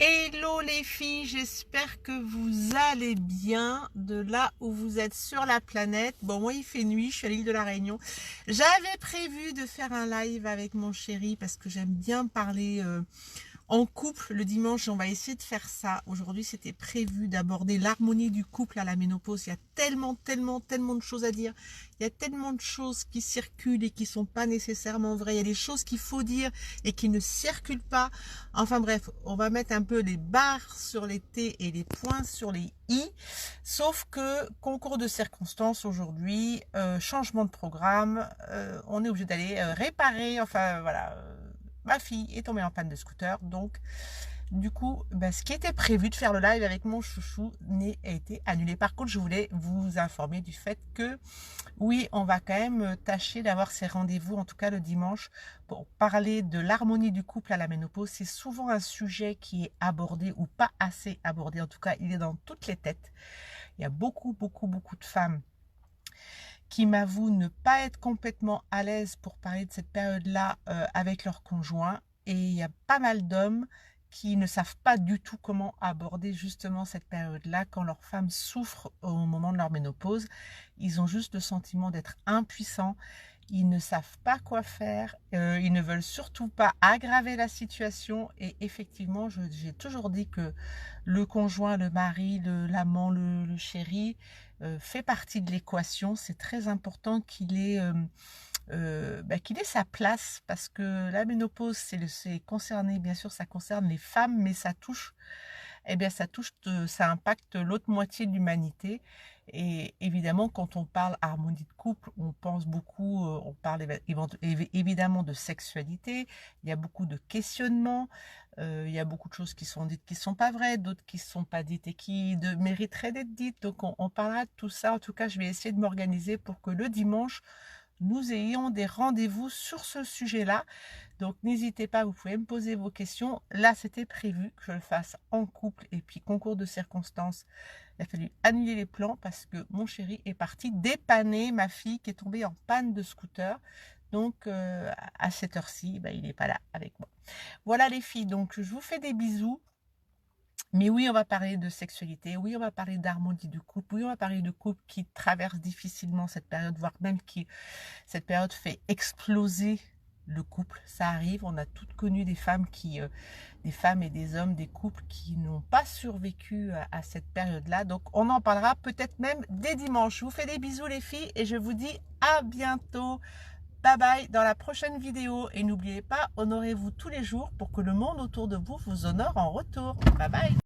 Hello les filles, j'espère que vous allez bien de là où vous êtes sur la planète. Bon, moi il fait nuit, je suis à l'île de la Réunion. J'avais prévu de faire un live avec mon chéri parce que j'aime bien parler en couple le dimanche. On va essayer de faire ça. Aujourd'hui, c'était prévu d'aborder l'harmonie du couple à la ménopause. Il y a tellement de choses à dire. Il y a tellement de choses qui circulent et qui sont pas nécessairement vraies. Il y a des choses qu'il faut dire et qui ne circulent pas. Enfin bref, on va mettre un peu les barres sur les T et les points sur les I. Sauf que, concours de circonstances aujourd'hui, changement de programme, on est obligé d'aller réparer, enfin voilà, ma fille est tombée en panne de scooter, donc du coup, ce qui était prévu de faire le live avec mon chouchou a été annulé. Par contre, je voulais vous informer du fait que oui, on va quand même tâcher d'avoir ces rendez-vous, en tout cas le dimanche, pour parler de l'harmonie du couple à la ménopause. C'est souvent un sujet qui est abordé ou pas assez abordé. En tout cas, il est dans toutes les têtes. Il y a beaucoup de femmes qui m'avouent ne pas être complètement à l'aise pour parler de cette période-là avec leur conjoint. Et il y a pas mal d'hommes qui ne savent pas du tout comment aborder justement cette période-là quand leur femme souffre au moment de leur ménopause. Ils ont juste le sentiment d'être impuissants. Ils ne savent pas quoi faire. Ils ne veulent surtout pas aggraver la situation. Et effectivement, j'ai toujours dit que le conjoint, le mari, l'amant, le chéri fait partie de l'équation. C'est très important qu'il ait sa place, parce que la ménopause, c'est concerné, bien sûr, ça concerne les femmes, mais ça touche, ça impacte l'autre moitié de l'humanité. Et évidemment, quand on parle harmonie de couple, on pense beaucoup, on parle évidemment de sexualité. Il y a beaucoup de questionnements, il y a beaucoup de choses qui sont dites qui ne sont pas vraies, d'autres qui ne sont pas dites et qui mériteraient d'être dites. Donc on parlera de tout ça. En tout cas, je vais essayer de m'organiser pour que le dimanche, nous ayons des rendez-vous sur ce sujet-là. Donc n'hésitez pas, vous pouvez me poser vos questions. Là, c'était prévu que je le fasse en couple, et puis concours de circonstances, il a fallu annuler les plans parce que mon chéri est parti dépanner ma fille qui est tombée en panne de scooter. Donc à cette heure-ci, il n'est pas là avec moi. Voilà les filles, donc je vous fais des bisous. Mais oui, on va parler de sexualité, oui, on va parler d'harmonie du couple, oui, on va parler de couples qui traversent difficilement cette période, voire même qui, cette période fait exploser le couple. Ça arrive, on a toutes connu des femmes des femmes et des hommes, des couples qui n'ont pas survécu à cette période-là. Donc, on en parlera peut-être même dès dimanche. Je vous fais des bisous les filles et je vous dis à bientôt. Bye bye dans la prochaine vidéo. Et n'oubliez pas, honorez-vous tous les jours pour que le monde autour de vous vous honore en retour. Bye bye.